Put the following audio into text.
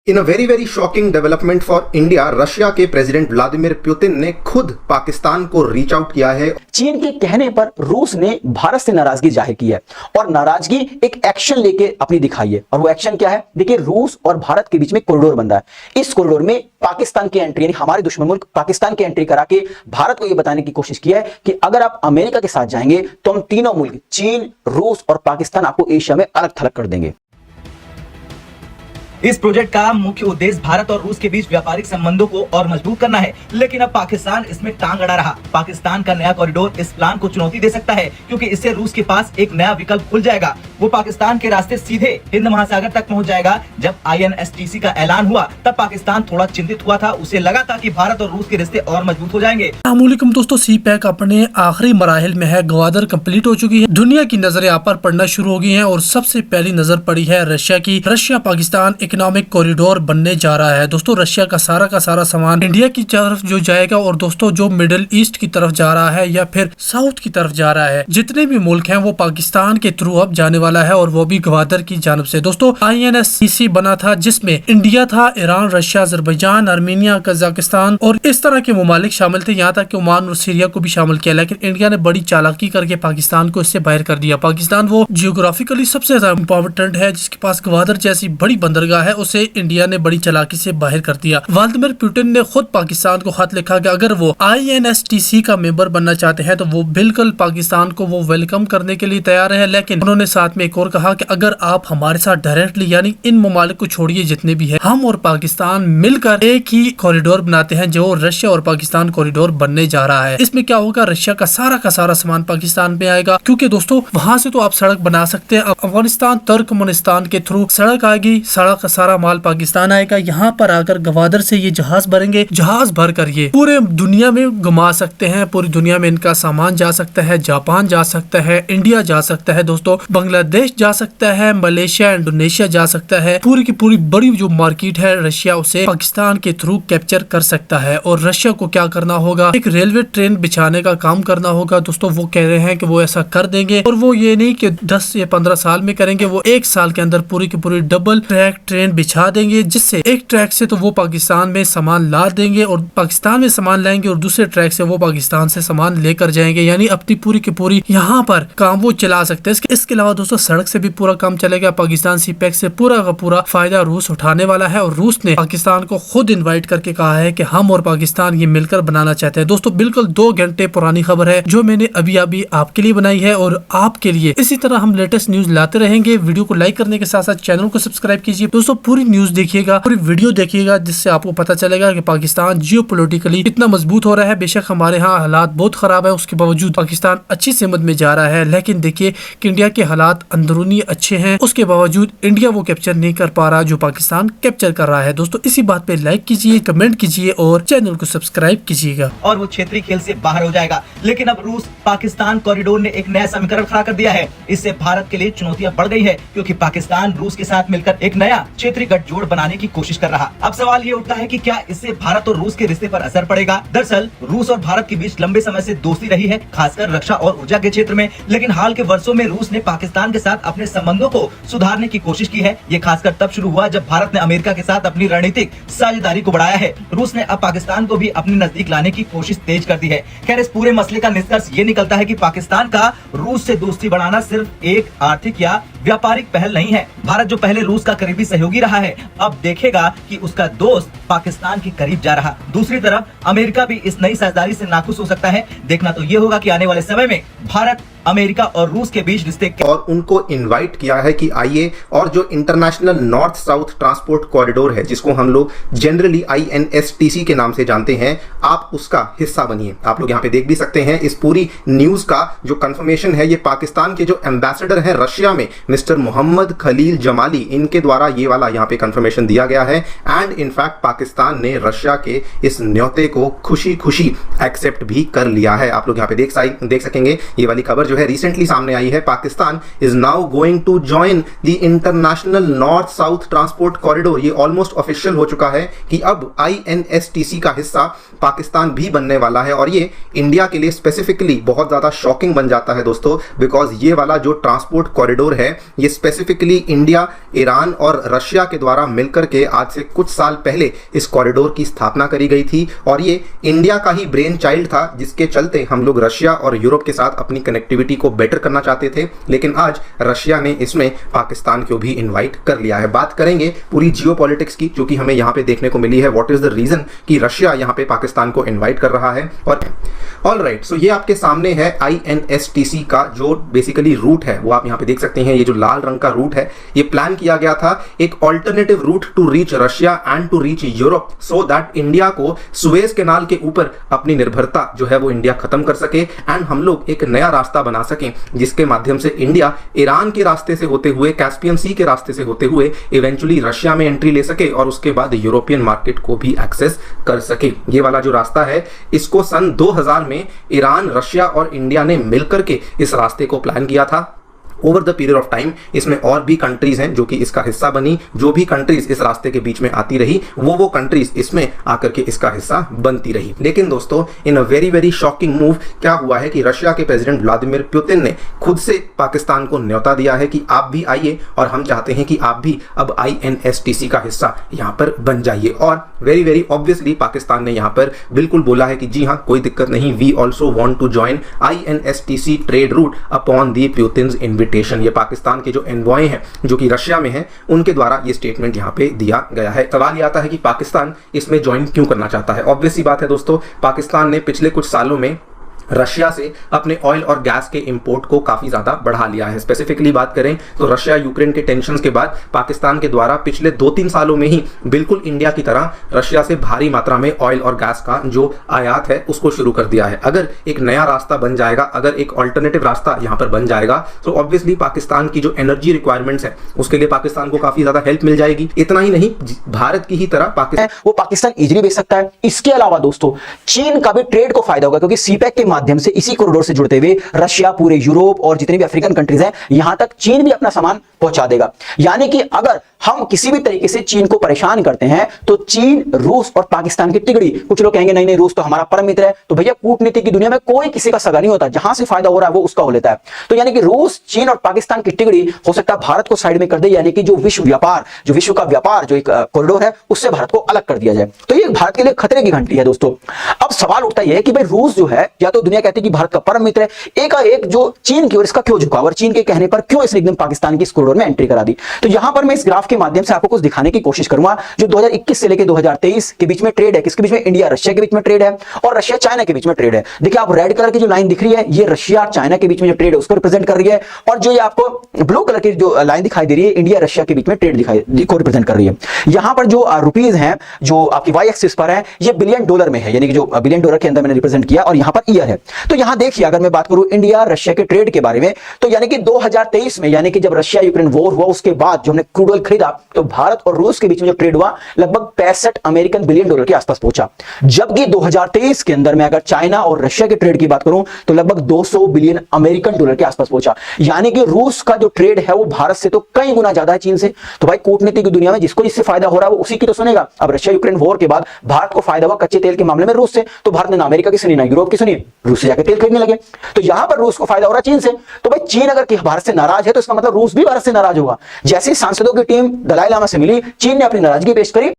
In a very shocking development for India, Russia के president Vladimir Putin ने खुद पाकिस्तान को रीच आउट किया है। चीन के कहने पर रूस ने भारत से नाराजगी जाहिर की है और नाराजगी एक एक्शन लेके अपनी दिखाई है। और वो एक्शन क्या है? देखिए, रूस और भारत के बीच में कॉरिडोर बन रहा है। इस कॉरिडोर में पाकिस्तान की एंट्री, यानी हमारे दुश्मन मुल्क पाकिस्तान की एंट्री करा के भारत को यह बताने की कोशिश की है कि अगर आप अमेरिका के साथ जाएंगे तो हम तीनों मुल्क चीन, रूस और पाकिस्तान आपको एशिया में अलग थलग कर देंगे। इस प्रोजेक्ट का मुख्य उद्देश्य भारत और रूस के बीच व्यापारिक संबंधों को और मजबूत करना है, लेकिन अब पाकिस्तान इसमें टांग अड़ा रहा। पाकिस्तान का नया कॉरिडोर इस प्लान को चुनौती दे सकता है, क्योंकि इससे रूस के पास एक नया विकल्प खुल जाएगा। वो पाकिस्तान के रास्ते सीधे हिंद महासागर तक पहुंच जाएगा। जब INSTC का ऐलान हुआ तब पाकिस्तान थोड़ा चिंतित हुआ था। उसे लगा था कि भारत और रूस के रिश्ते और मजबूत हो जाएंगे। अस्सलामुअलैकुम दोस्तों, CPEC अपने आखिरी मराहिल में है। गवादर कंप्लीट हो चुकी है। दुनिया की नजरें यहाँ पर पड़ना शुरू हो गई हैं और सबसे पहली नजर पड़ी है रशिया की। रशिया पाकिस्तान इकोनॉमिक कॉरिडोर बनने जा रहा है। दोस्तों, रशिया का सारा सामान इंडिया की तरफ जो जाएगा और दोस्तों जो मिडिल ईस्ट की तरफ जा रहा है या फिर साउथ की तरफ जा रहा है, जितने भी मुल्क हैं वो पाकिस्तान के थ्रू अब जाने वाला है और वो भी गवादर की जानब से। दोस्तों, INSTC बना था जिसमें इंडिया था, Iran, Russia, Azerbaijan, Armenia, Kazakhstan और इस तरह के ममालिक शामिल थे। यहाँ तक कि ओमान और सीरिया को भी शामिल किया, लेकिन इंडिया ने बड़ी चालाकी करके पाकिस्तान को इससे बाहर कर दिया। पाकिस्तान वो जियोग्राफिकली सबसे ज्यादा इम्पोर्टेंट है, जिसके पास गवादर जैसी बड़ी बंदरगाह है, उसे इंडिया ने बड़ी चालाकी से बाहर कर दिया। व्लादिमीर पुतिन ने खुद पाकिस्तान को खत लिखा कि अगर वो INSTC का मेंबर बनना चाहते हैं तो वो बिल्कुल पाकिस्तान को वो वेलकम करने के लिए तैयार है। लेकिन उन्होंने साथ में एक और कहा कि अगर आप हमारे साथ डायरेक्टली, यानी इन ममालिक को छोड़िए जितने भी है, हम और पाकिस्तान मिलकर एक ही कॉरिडोर बनाते हैं जो रशिया और पाकिस्तान कॉरिडोर बनने जा रहा है। इसमें क्या होगा? रशिया का सारा सामान पाकिस्तान में आएगा, क्योंकि दोस्तों वहां से तो आप सड़क बना सकते हैं। अफगानिस्तान, तुर्कमेनिस्तान के थ्रू सड़क आएगी, सड़क का सारा माल पाकिस्तान आएगा। यहाँ पर आकर गवादर से ये जहाज भरेंगे, जहाज भर कर ये पूरे दुनिया में घुमा सकते हैं। पूरी दुनिया में इनका सामान जा सकता है। जापान जा सकता है, इंडिया जा सकता है, दोस्तों बांग्लादेश जा सकता है, मलेशिया, इंडोनेशिया जा सकता है। पूरी की पूरी बड़ी जो मार्केट है रशिया, उसे पाकिस्तान के थ्रू कैप्चर कर सकता है। और रशिया को क्या करना होगा? एक रेलवे ट्रेन बिछाने का काम करना होगा। दोस्तों, वो कह रहे हैं कि वो ऐसा कर देंगे, और वो ये नहीं कि 10 या 15 साल में करेंगे, वो 1 साल के अंदर पूरी की पूरी डबल ट्रैक ट्रेन बिछा देंगे, जिससे एक ट्रैक से तो वो पाकिस्तान में सामान ला देंगे और पाकिस्तान में सामान लाएंगे और दूसरे ट्रैक से वो पाकिस्तान से सामान लेकर जाएंगे। यानी अपनी पूरी की पूरी यहाँ पर काम वो चला सकते हैं। इसके अलावा दोस्तों सड़क से भी पूरा काम चलेगा। पाकिस्तान CPEC से पूरा का पूरा फायदा रूस उठाने वाला है और रूस ने पाकिस्तान को खुद इन्वाइट करके कहा है कि हम और पाकिस्तान ये मिलकर बनाना चाहते हैं। दोस्तों, बिल्कुल 2 घंटे पुरानी खबर है जो मैंने अभी आपके लिए बनाई है और आपके लिए इसी तरह हम लेटेस्ट न्यूज लाते रहेंगे। वीडियो को लाइक करने के साथ साथ चैनल को सब्सक्राइब कीजिए। दोस्तों, पूरी न्यूज देखिएगा, पूरी वीडियो देखिएगा, जिससे आपको पता चलेगा कि पाकिस्तान जियोपॉलिटिकली कितना मजबूत हो रहा है। बेशक हमारे यहाँ हालात बहुत खराब है, उसके बावजूद पाकिस्तान अच्छी सेमत में जा रहा है। लेकिन देखिए कि इंडिया के हालात अंदरूनी अच्छे हैं, उसके बावजूद इंडिया वो कैप्चर नहीं कर पा रहा जो पाकिस्तान कैप्चर कर रहा है। दोस्तों, इसी बात पे लाइक कीजिए, कमेंट कीजिए और चैनल को सब्सक्राइब कीजिएगा। और वो क्षेत्रीय खेल से बाहर हो जाएगा। लेकिन अब रूस पाकिस्तान कॉरिडोर ने एक नया समीकरण खड़ा कर दिया है। इससे भारत के लिए चुनौतियां बढ़ गई है, क्योंकि पाकिस्तान रूस के साथ मिलकर एक नया क्षेत्रीय गठजोड़ बनाने की कोशिश कर रहा। अब सवाल ये उठता है कि क्या इससे भारत और रूस के रिश्ते पर असर पड़ेगा? दरअसल रूस और भारत के बीच लंबे समय से दोस्ती रही है, खासकर रक्षा और ऊर्जा के क्षेत्र में। लेकिन हाल के वर्षों में रूस ने पाकिस्तान के साथ अपने संबंधों को सुधारने की कोशिश की है। ये खासकर तब शुरू हुआ जब भारत ने अमेरिका के साथ अपनी रणनीतिक साझेदारी को बढ़ाया है। रूस ने अब पाकिस्तान को भी अपने नजदीक लाने की कोशिश तेज कर दी है। खैर, इस पूरे मसले का निष्कर्ष ये निकलता है कि पाकिस्तान का रूस से दोस्ती बढ़ाना सिर्फ एक आर्थिक या व्यापारिक पहल नहीं है। भारत जो पहले रूस का करीबी सहयोगी रहा है, अब देखेगा कि उसका दोस्त पाकिस्तान के करीब जा रहा। दूसरी तरफ अमेरिका भी इस नई साझेदारी से नाखुश हो सकता है। देखना तो ये होगा कि आने वाले समय में भारत, अमेरिका और रूस के बीच रिश्ते और उनको इनवाइट किया है कि आइए, और जो international north south transport corridor है, जिसको हम लोग जनरली INSTC के नाम से जानते हैं, आप उसका हिस्सा बनिए। आप लोग यहाँ पे देख भी सकते हैं इस पूरी न्यूज का जो कंफर्मेशन है, ये पाकिस्तान के जो एम्बेसडर हैं रशिया में, मिस्टर मोहम्मद खलील जमाली, इनके द्वारा ये वाला यहाँ पे कंफर्मेशन दिया गया है। एंड इनफैक्ट पाकिस्तान ने रशिया के इस न्योते को खुशी खुशी एक्सेप्ट भी कर लिया है। आप लोग यहाँ पे देख सकेंगे ये वाली खबर जो जो है रिसेंटली सामने आई है, Pakistan is now going to join the international north south transport corridor. ये ऑलमोस्ट ऑफिशियल हो चुका है कि अब INSTC का हिस्सा पाकिस्तान भी बनने वाला है, और ये इंडिया के लिए स्पेसिफिकली बहुत ज्यादा शॉकिंग बन जाता है दोस्तों, बिकॉज ये वाला जो ट्रांसपोर्ट कॉरिडोर है ये स्पेसिफिकली इंडिया, ईरान और रशिया के द्वारा मिलकर के आज से कुछ साल पहले इस कॉरिडोर की स्थापना करी गई थी, और ये इंडिया का ही ब्रेन चाइल्ड था, जिसके चलते हम लोग रशिया और यूरोप के साथ अपनी कनेक्टिविटी को बेटर करना चाहते थे। लेकिन आज रशिया ने इसमें पाकिस्तान को भी इनवाइट कर लिया है। बात करेंगे पूरी जियोपॉलिटिक्स की, जो कि हमें यहाँ पे देखने को मिली है, व्हाट इज द रीजन कि रशिया यहाँ पे पाकिस्तान को इनवाइट कर रहा है। और ऑलराइट, सो ये आपके सामने है INSTC का जो बेसिकली रूट है, वो आप यहाँ पे देख सकते हैं। ये जो लाल रंग का रूट है, ये प्लान किया गया था एक alternative route to reach Russia and to reach Europe, so that India को सुएज कैनाल के ऊपर अपनी निर्भरता जो है वो इंडिया खत्म कर सके, एंड हम लोग एक नया रास्ता बना सकें जिसके माध्यम से इंडिया ईरान के रास्ते से होते हुए, कैस्पियन सी के रास्ते से होते हुए इवेंचुअली रशिया में एंट्री ले सके और उसके बाद यूरोपियन मार्केट को भी एक्सेस कर सके। ये वाला जो रास्ता है, इसको सन 2000 में ईरान, रशिया और इंडिया ने मिलकर के इस रास्ते को प्लान किया था। Over the period of time इसमें और भी कंट्रीज हैं जो कि इसका हिस्सा बनी। जो भी कंट्रीज इस रास्ते के बीच में आती रही, वो कंट्रीज इसमें आकर के इसका हिस्सा बनती रही। लेकिन दोस्तों, in a very very shocking move क्या हुआ है कि रशिया के प्रेसिडेंट व्लादिमीर पुतिन ने खुद से पाकिस्तान को न्योता दिया है कि आप भी आइए और हम चाहते हैं कि आप भी अब INSTC का हिस्सा यहाँ पर बन जाइए। और वेरी वेरी ऑब्वियसली पाकिस्तान ने यहाँ पर बिल्कुल बोला है कि जी हाँ, कोई दिक्कत नहीं, we also want to join INSTC trade route upon the Putin's invitation. ये पाकिस्तान के जो एनवॉय हैं जो कि रशिया में हैं, उनके द्वारा ये स्टेटमेंट यहाँ पे दिया गया है। सवाल ये आता है कि पाकिस्तान इसमें ज्वाइन क्यों करना चाहता है। ऑब्वियस सी बात है दोस्तों, पाकिस्तान ने पिछले कुछ सालों में रशिया से अपने ऑयल और गैस के इंपोर्ट को काफी ज्यादा बढ़ा लिया है। स्पेसिफिकली बात करें तो रशिया यूक्रेन के टेंशंस के बाद पाकिस्तान के द्वारा पिछले 2-3 सालों में ही बिल्कुल इंडिया की तरह रशिया से भारी मात्रा में ऑयल और गैस का जो आयात है उसको शुरू कर दिया है। अगर एक नया रास्ता बन जाएगा, अगर एक ऑल्टरनेटिव रास्ता यहाँ पर बन जाएगा, तो ऑब्वियसली पाकिस्तान की जो एनर्जी रिक्वायरमेंट्स है उसके लिए पाकिस्तान को काफी ज्यादा हेल्प मिल जाएगी। इतना ही नहीं, भारत की ही तरह पाकिस्तान इजीली बेच सकता है। इसके अलावा दोस्तों, चीन का भी ट्रेड को फायदा होगा, क्योंकि सीपैक के माध्यम से, इसी कॉरिडोर से जुड़ते हुए रशिया, पूरे यूरोप और जितने भी अफ्रीकन कंट्रीज हैं, यहां तक चीन भी अपना सामान पहुंचा देगा। यानी कि अगर हम किसी भी तरीके से चीन को परेशान करते हैं तो चीन, रूस और पाकिस्तान की तिगड़ी। कुछ लोग कहेंगे नहीं नहीं, रूस तो हमारा परम मित्र है, तो भैया कूटनीति की दुनिया में कोई किसी का सगा नहीं होता, जहां से फायदा हो रहा है वो उसका हो लेता है। तो यानी कि रूस, चीन और पाकिस्तान की तिगड़ी हो सकता है भारत को साइड में कर दे, यानी कि जो विश्व का व्यापार जो एक कॉरिडोर है उससे भारत को अलग कर दिया जाए। तो ये भारत के लिए खतरे की घंटी है दोस्तों। अब सवाल उठता यह है कि भाई रूस जो है, या तो दुनिया कहती है कि भारत का परम मित्र है, एकाएक जो चीन की ओर इसका क्यों झुकाव, और चीन के कहने पर क्यों इसने एकदम पाकिस्तान की इस कॉरिडोर में एंट्री करा दी। तो यहां पर मैं इस ग्राफ के माध्यम से आपको कुछ दिखाने की कोशिश करूंगा। जो 2021 से लेकर 2023 के बीच में ट्रेड है, किसके बीच में, इंडिया रशिया के बीच में ट्रेड है और रशिया चाइना के बीच में ट्रेड है। देखिए आप रेड कलर की जो लाइन दिख रही है, ये रशिया और चाइना के बीच में जो ट्रेड है उसको रिप्रेजेंट कर रही है, और जो ये आपको ब्लू कलर की जो लाइन दिखाई दे रही है, इंडिया रशिया के बीच में ट्रेड को रिप्रेजेंट कर रही है। यहां पर जो रुपीज हैं, जो आपकी वाई एक्सिस पर है, ये बिलियन डॉलर में है, यानी कि जो बिलियन डॉलर के अंदर मैंने रिप्रेजेंट किया, और यहां पर ईयर है। तो यहां देखिए, अगर मैं बात करूं इंडिया रशिया के ट्रेड के बारे में, तो यानी कि 2023 में, यानी कि जब रशिया यूक्रेन वॉर हुआ उसके बाद जो हमने क्रूड ऑयल खरीदा, तो भारत और रूस के बीच में जो ट्रेड हुआ लगभग 65 अमेरिकन बिलियन डॉलर के आसपास पहुंचा। जबकि 2023 के अंदर मैं अगर चाइना और रशिया के ट्रेड की बात करूं तो लगभग 200 बिलियन अमेरिकन डॉलर के आसपास पहुंचा। यानी कि रूस का जो ट्रेड है वो भारत से तो कई गुना ज्यादा है चीन से। तो भाई कूटनीति की दुनिया में जिसको इससे फायदा हो रहा है वो उसी की तो सुनेगा। अब रशिया यूक्रेन वॉर के बाद भारत को फायदा हुआ कच्चे तेल के मामले में रूस से, तो भारत ने ना अमेरिका की सुनी ना यूरोप की सुनी, रूस से जाकर तेल खरीदने लगे। तो यहां पर रूस को फायदा हो रहा है चीन से। तो भाई चीन अगर भारत से नाराज है तो इसका मतलब रूस भी भारत से नाराज होगा। जैसे सांसदों की टीम दलाई लामा से मिली, चीन ने अपनी नाराजगी पेश करी।